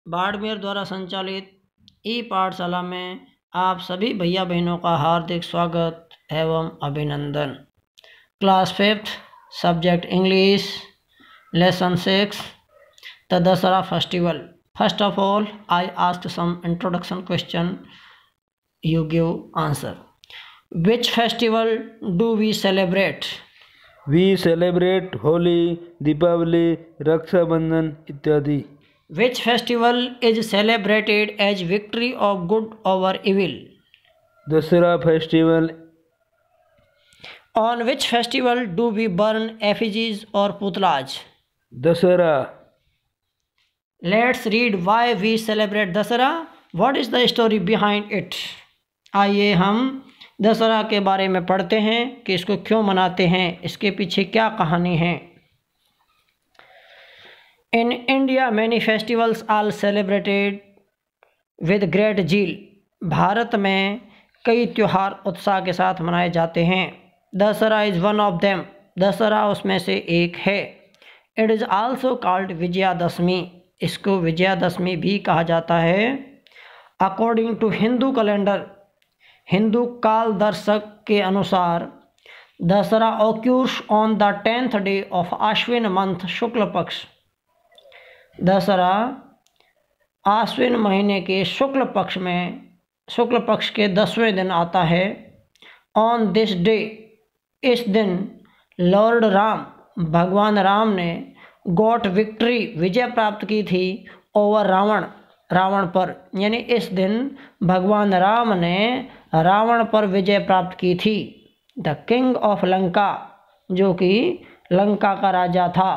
बाड़मेर द्वारा संचालित ई पाठशाला में आप सभी भैया बहनों का हार्दिक स्वागत एवं अभिनंदन। Class 5th, subject English, lesson 6, the Dasara festival. First of all, I asked some introduction question. You give answer. Which festival do we celebrate? We celebrate Holi, Deepavali, Raksha Bandhan इत्यादि। Which festival is celebrated as victory of good over evil? Dussehra festival. On which festival do we burn effigies or putlas? Dussehra. Let's read why we celebrate Dasara. What is the story behind it? आइए हम दशहरा के बारे में पढ़ते हैं कि इसको क्यों मनाते हैं, इसके पीछे क्या कहानी है। In India, many festivals are celebrated with great zeal. Bharat में कई त्योहार उत्साह के साथ मनाए जाते हैं। Dussehra is one of them. Dussehra उसमें से एक है। It is also called Vijayadashami. इसको विजयादशमी भी कहा जाता है। According to Hindu calendar, Hindu काल दर्शक के अनुसार Dussehra occurs on the 10th day of Ashwin month Shukla Paksha. Dussehra आश्विन महीने के शुक्ल पक्ष के 10वें दिन आता है। ऑन दिस डे, इस दिन लॉर्ड राम, भगवान राम ने गॉट विक्ट्री, विजय प्राप्त की थी ओवर रावण पर। यानी इस दिन भगवान राम ने रावण पर विजय प्राप्त की थी। द किंग ऑफ लंका, जो कि लंका का राजा था,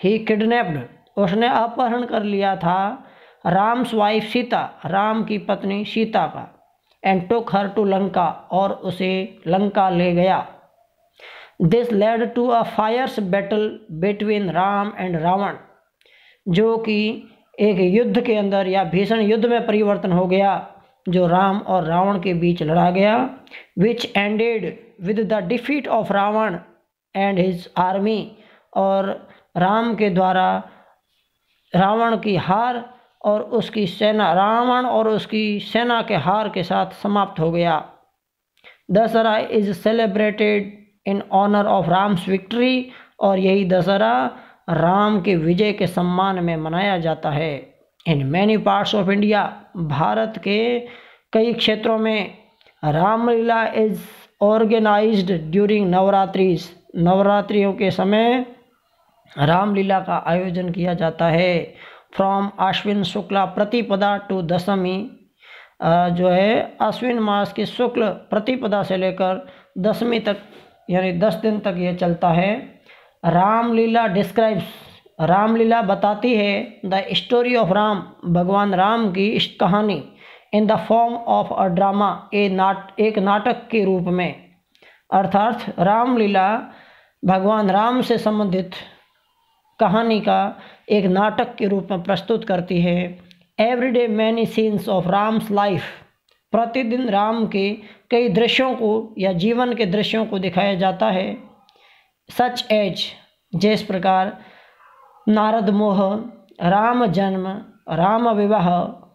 ही किडनैप्ड, उसने अपहरण कर लिया था राम्स वाइफ सीता, राम की पत्नी सीता का, and took her to Lanka, और उसे लंका ले गया। This led to a fierce battle between Ram and Ravan, जो कि एक युद्ध के अंदर या भीषण युद्ध में परिवर्तन हो गया, जो राम और रावण के बीच लड़ा गया। Which ended with the defeat of Ravan and his army, और राम के द्वारा रावण की हार और उसकी सेना, रावण और उसकी सेना के हार के साथ समाप्त हो गया। Dussehra is celebrated in honour of Ram's victory, और यही दशहरा राम के विजय के सम्मान में मनाया जाता है। In many parts of India, Bharat के कई क्षेत्रों में रामलीला इज ऑर्गेनाइज्ड ड्यूरिंग नवरात्रिज, नवरात्रियों के समय रामलीला का आयोजन किया जाता है। फ्रॉम आश्विन शुक्ला प्रतिपदा टू दशमी, जो है अश्विन मास की शुक्ल प्रतिपदा से लेकर दशमी तक, यानी 10 दिन तक ये चलता है। रामलीला डिस्क्राइब्स, रामलीला बताती है द स्टोरी ऑफ राम, भगवान राम की इस कहानी, इन the form of a drama, एक नाटक के रूप में। अर्थात रामलीला भगवान राम से संबंधित कहानी का एक नाटक के रूप में प्रस्तुत करती है। Everyday many scenes of Ram's life, प्रतिदिन राम के कई दृश्यों को या जीवन के दृश्यों को दिखाया जाता है। सच एज, जिस प्रकार नारद मोह, राम जन्म, राम विवाह,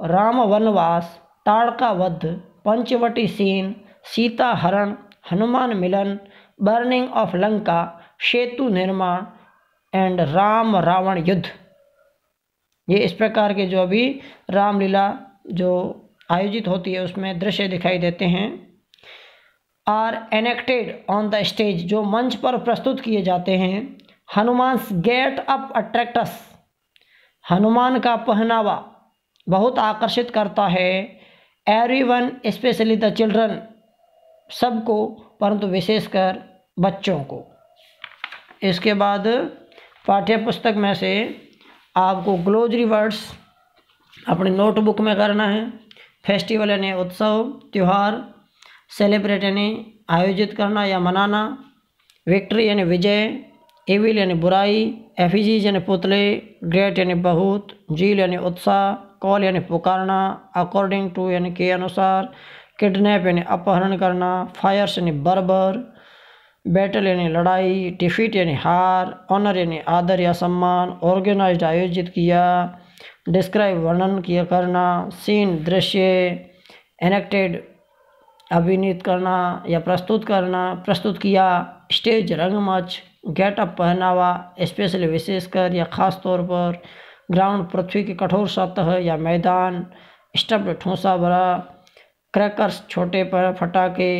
राम वनवास, ताड़का वध, Panchavati scene, Sita Haran, Hanuman Milan, burning of Lanka, Setu निर्माण एंड राम रावण युद्ध। ये इस प्रकार के जो अभी रामलीला जो आयोजित होती है उसमें दृश्य दिखाई देते हैं। Are enacted on the stage, जो मंच पर प्रस्तुत किए जाते हैं। Hanuman's get up attracts, Hanuman का पहनावा बहुत आकर्षित करता है। एवरीवन स्पेशली द चिल्ड्रन, सबको परंतु विशेषकर बच्चों को। इसके बाद पाठ्य पुस्तक में से आपको ग्लोजरी वर्ड्स अपनी नोटबुक में करना है। फेस्टिवल यानी उत्सव, त्यौहार, सेलिब्रेट यानी आयोजित करना या मनाना, विक्ट्री यानी विजय, एविल यानी बुराई, एफिजीज यानी पुतले, ग्रेट यानी बहुत, झील यानी उत्साह, कॉल यानी पुकारना, अकॉर्डिंग टू यानी के अनुसार, किडनैप यानी अपहरण करना, फायर्स यानी बर्बर, बैटल यानी लड़ाई, डिफीट यानी हार, ऑनर यानी आदर या सम्मान, ऑर्गेनाइज्ड आयोजित किया, डिस्क्राइब वर्णन किया करना, सीन दृश्य, एनेक्टेड अभिनीत करना या प्रस्तुत करना, प्रस्तुत किया, स्टेज रंगमंच, गेटअप पहनावा, स्पेशली विशेषकर या खास तौर पर, ग्राउंड पृथ्वी की कठोर सतह या मैदान, स्टब्ड ठूंसा भरा, क्रैकर्स छोटे पर फटाके,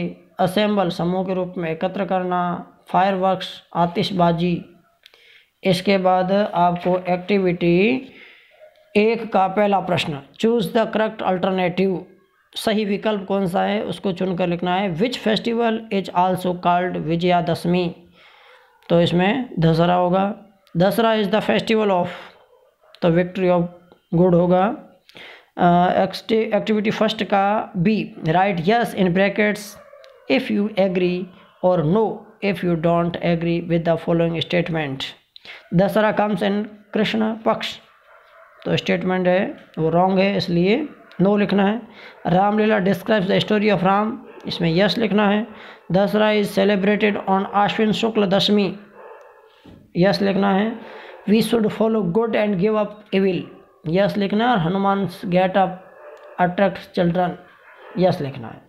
असेंबल समूह के रूप में एकत्र करना, फायरवर्क्स आतिशबाजी। इसके बाद आपको एक्टिविटी 1 का पहला प्रश्न, चूज द करेक्ट अल्टरनेटिव, सही विकल्प कौन सा है उसको चुनकर लिखना है। Which festival is also called Vijayadashami, तो इसमें दशहरा होगा। Dussehra is the festival of, तो विक्ट्री ऑफ गुड होगा। एक्टिविटी फर्स्ट का B, right yes in brackets if you agree और no if you don't agree with the following statement. Dussehra comes in Krishna Paksha, तो statement है वो रॉन्ग है, इसलिए नो लिखना है। Ramlila describes the story of Ram, इसमें यस लिखना है। Dussehra is celebrated on Ashwin Shukla Dashami, yes लिखना है। We should follow good and give up evil, yes लिखना है। और Hanuman get up attract children, yes लिखना है।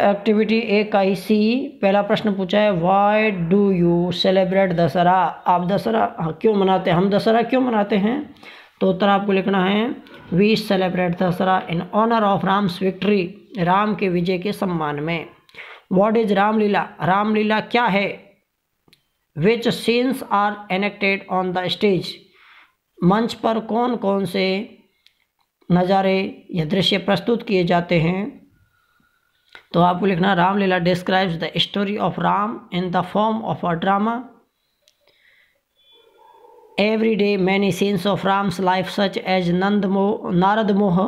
एक्टिविटी 1 का ही सी, पहला प्रश्न पूछा है why do you celebrate Dussehra, आप दशहरा क्यों मनाते हैं, हम दशहरा क्यों मनाते हैं, तो उत्तर आपको लिखना है we celebrate Dussehra in honour of Ram's victory, Ram के विजय के सम्मान में। व्हाट इज रामलीला, रामलीला क्या है। Which scenes are enacted on the stage, मंच पर कौन कौन से नज़ारे या दृश्य प्रस्तुत किए जाते हैं, तो आपको लिखना Ramlila describes the story of Ram in the form of a drama. Every day many scenes of Ram's life such as Narad मोह,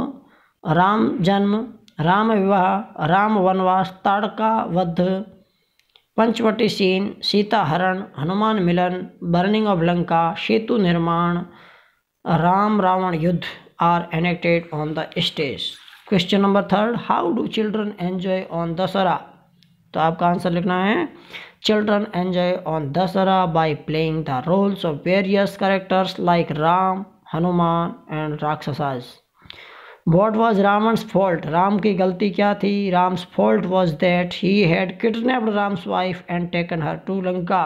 राम जन्म, राम विवाह, राम वनवास, ताड़का वध, Panchavati scene, Sita Haran, Hanuman Milan, burning of Lanka, Setu Nirman, Ram Ravan Yuddh are enacted on the stage. Question number 3, how do children enjoy on Dussehra, तो आपका answer लिखना है children enjoy on Dussehra by playing the roles of various characters like Ram, Hanuman and rakshasas. What was Ravan's fault, Ram की गलती क्या थी, Ram's fault was that he had kidnapped Ram's wife and taken her to Lanka,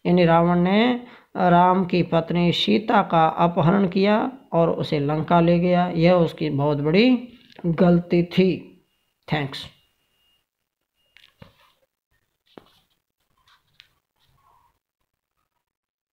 यानी रावण ने राम की पत्नी सीता का अपहरण किया और उसे लंका ले गया, यह उसकी बहुत बड़ी गलती थी। थैंक्स।